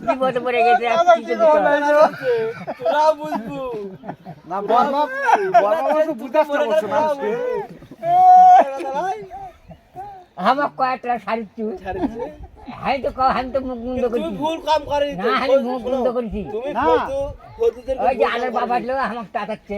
বিপদে পড়ে গেছে তোরা বুঝবো না আমার কয়েকটা সারিচ্ছু আমি তো মুখ বন্ধ করছি ভুল কাম করে না আমি মুখ বন্ধ করছি তুমি না। ফতুদের ওই যে আলের বাবার লোক আমাকে টাকাচ্ছে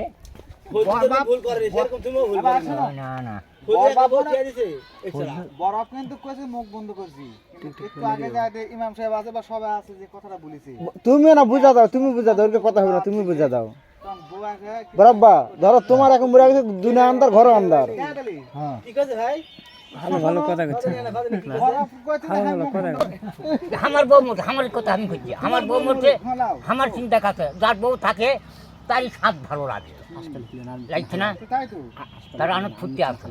ভুল করে সেরকম তুমিও ভুল করে না না ফতুদের বাবা দিয়ে দিছে এছাড়া বরফ কিন্তু কইছে মুখ বন্ধ করছি কিন্তু একটু আগে যাতে ইমাম সাহেব আছে বা সবাই আছে যে কথাটা বলেছি তুমি না বুঝা দাও, তুমি বুঝা দাও, ওকে কথা হবে না, তুমি বুঝা দাও। তখন বউ আছে বরাব্বা ধরো তোমার এখন বুড়া গেছে, দুনিয়া আন্দার ঘর আন্দার। হ্যাঁ ঠিক আছে ভাই ভালো কথা কচ্ছে। বরফ কইতে না আমার বউ মরছে আমার কথা আমি করছি আমার বউ মরছে আমার চিন্তা কাছে যার বউ থাকে তারই স্বাদ ভালো লাগে লাগছে না তাই তো তার অনেক ফুর্তি আছে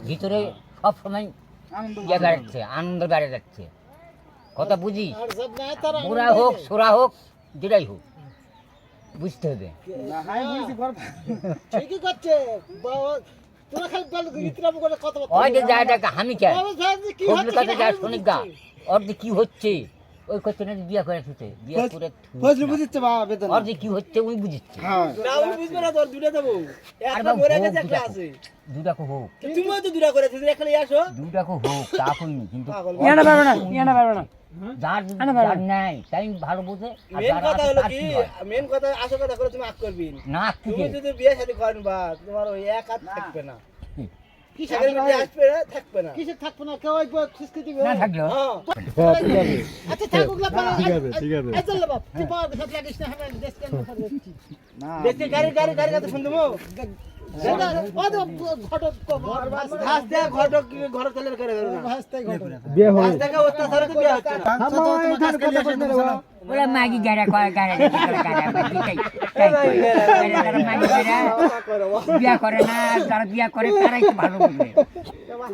ভিতরে সব সময় আনন্দ ইয়ে বেড়াচ্ছে আনন্দ বেড়ে যাচ্ছে কথা বুঝি বুড়া হোক সোরা হোক যেটাই হোক বুঝতে হবে না হাই বুঝছি বরফ ঠিকই করছে তোরা খালি বল ইতরাম করে কথা বল ওই যে জায়গাটা আমি চাই কি ওগুলো কাছে যায় শোনিক গা ওর যে কি হচ্ছে ওই করছে না বিয়া করে থুতে বিয়া করে বুঝলি বুঝিচ্ছে বা বেতন। ওর যে কি হচ্ছে ওই বুঝিচ্ছে হ্যাঁ না আমি বুঝবে না তোর দুটা দেবো আর একটা বাবু মরে হোক গেছে একটা দুটাকো। আছে দুটাকো হোক তুমিও তো দুটা করেছো তুমি এখানে আসো দুটাকো হোক তা করিনি কিন্তু পাগল। ইয়ানা পারবে না, ইয়ানা পারবে না। যার যার নাই তাই ভালো বোঝে আর মেন যার কথা আছে হলো তার কি কি হয়? মেন কথা আসল কথা করে তুমি আগ করবি না তুমি থেকে যদি বিয়ে শাদী করেন বা তোমার ওই এক হাত থাকবে না কি সাগরের মধ্যে আসবে না থাকবে না কিসে থাকবো না কেউ আইবো খুশকি দিবে না থাকলো হ্যাঁ আচ্ছা থাকুক না ঠিক আছে, ঠিক আছে। এই চল বাপ তুই পাওয়ার সাথে লাগিস না আমরা দেশকে কথা দিচ্ছি না দেখতে গাড়ি গাড়ি গাড়ি কথা শুনতে মো ঘাস দেয়া ঘটক ঘর চলে করে না বিয়ে হবে। ঘাস দেখা অত্যাচারে তো বিয়ে হচ্ছে না। ওরা মাগি গাড়া কয় গাড়া গাড়া তাই তারা মাগি গাড়া বিয়া করে না যারা বিয়া করে তারাই তো ভালো বুঝবে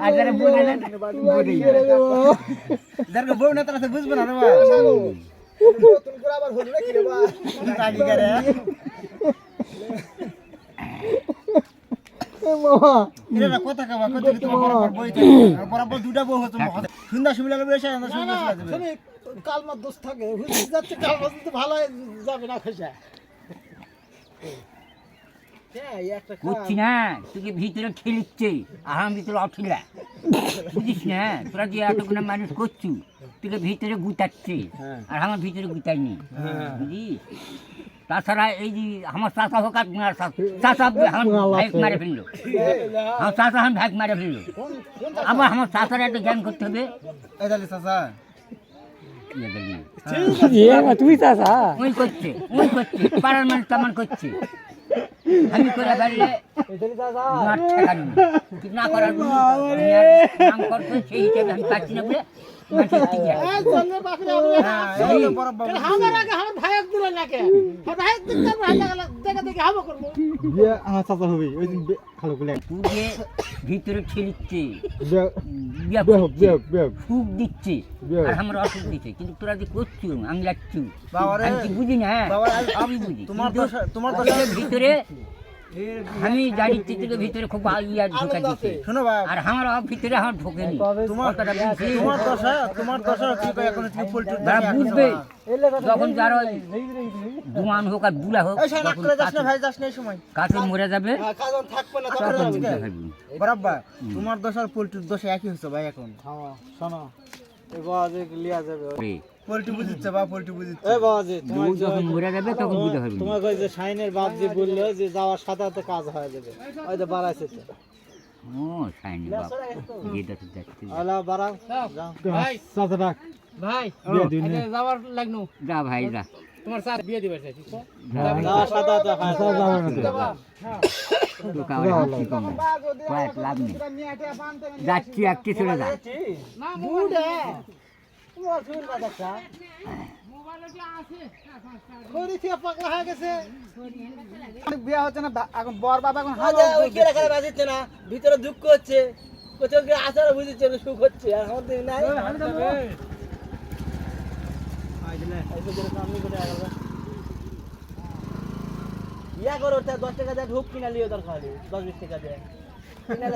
আর যারা বোঝে না বোঝেই না। যারকে বউ না তারা তো বুঝবে না রে বা। নতুন করে আবার হলো না কি রে বা রাগি করে। এরা না কথা কবা, কথা কি তোমার বরাবর বই থাকে। আর বরাবর দুটা বউ হতো মহা। সুন্দর সুবিলা লাগবে এসে আমরা সুন্দর সুবিলা দেবে। কালমার দোষ থাকে হুইস যাচ্ছে কালমার তো ভালো যাবে না খোঁজা হ্যাঁ একটা করছি না তোকে ভিতরে ঠেলিচ্ছে আর আমার ভিতরে অঠিলা বুঝিস না তোরা যে এতগুলো মানুষ করছু তোকে ভিতরে গুতাচ্ছে আর আমার ভিতরে গুতাইনি বুঝিস তাছাড়া এই যে আমার চাষা হোক আর চাষা আমার ভাই মারে ফেললো আমার চাষা আমার ভাই মারে ফেললো আবার আমার চাষার একটা জ্ঞান করতে হবে এই দালি চাচা। ওই করছে পাড়ার মানুষ তেমন করছে আমি করে ফেললে মাঠ ঠেকানি ঠিক না করার নাম করছে সেই হিসেবে আমি পাচ্ছি না বলে মানুষের ঠিক আছে। এই তো বরাবর আমার আগে আমার ভাইক দিল না কে ভাইক দিতে দেখা দেখি হামো করব বিয়ে আমার চাচা হবে ওই দিন ভালো করে তুই যে ভিতরে ঠেলিচ্ছে বিয়ে বিয়া বিয়ে হোক, করছে, বিয়ে হোক, বিয়ে হোক। সুখ দিচ্ছে বিয়ে হোক। আর আমার অসুখ দিচ্ছে কিন্তু তোরা যে করছু আমি লাগছু বাবারে, আমি কি বুঝি না বাবা, আমি বুঝি তোমার কিন্তু দশা- তোমার ওদের ভিতরে আমি জানিচ্ছি তোকে ভিতরে খুব ইয়া ঢোকা দিচ্ছে শোনো বাবা, আর আমার ভিতরে আমার ঢোকেনি তোমার কথাটা বুঝছি। তোমার দশা কি কয় এখন তুমি পোল্ট্রি যারা বুঝবে যখন যারা ওই দুমান হোক আর বুড়া হোক এই শালা যখন করে যাস না কাছে- ভাই, যাস না এই সময়। কাছে মরে যাবে কাজন থাকবে না তখন বুঝতে পারবি। বরাব্বা, তোমার দশার পোল্ট্রির দশা একই হচ্ছে ভাই এখন। শোনো এই বাজে লিয়া যাবে রে, পোল্ট্রি বুঝিচ্ছে বা পোল্ট্রি বুঝিচ্ছে। এই বাজে বউ যখন মরে যাবে তখন বুঝতে পারবি। তোমাকে ওই যে শাইনের বাপ যে বললো যে যাওয়ার সাথে সাথে কাজ হয়ে যাবে ওই যে বাড়াইছে তো ও সাইনি বাপ যেটা তো যাচ্ছে আলা বাড়াও যাও ভাই চাচা ডাক। ভাই বিয়ে দিন না। আচ্ছা, যাওয়ার লাগনু যা ভাই যা তোমার স্যার বিয়ে দিবে চাইছি তো যাওয়ার সাথে সাথে তো কাউরে হাসি কম কয়েক লাভ নেই যাচ্ছি একটি চলে যা না বুড়ে তোমার শুন না দেখা মোবাইলে কি আছে খড়ি থেকে পাগলা হয়ে গেছে বিয়া হচ্ছে না এখন বর বাবা এখন আজ ওই কে রাখা বাজিচ্ছে না ভিতরে দুঃখ হচ্ছে কোথাও কি আসার বুঝিচ্ছে সুখ হচ্ছে আর আমাদের নাই ইয়া করো 10 টাকা দিয়ে ঢুক কিনা লিও দরকার 10-20 টাকা দিয়ে কিনা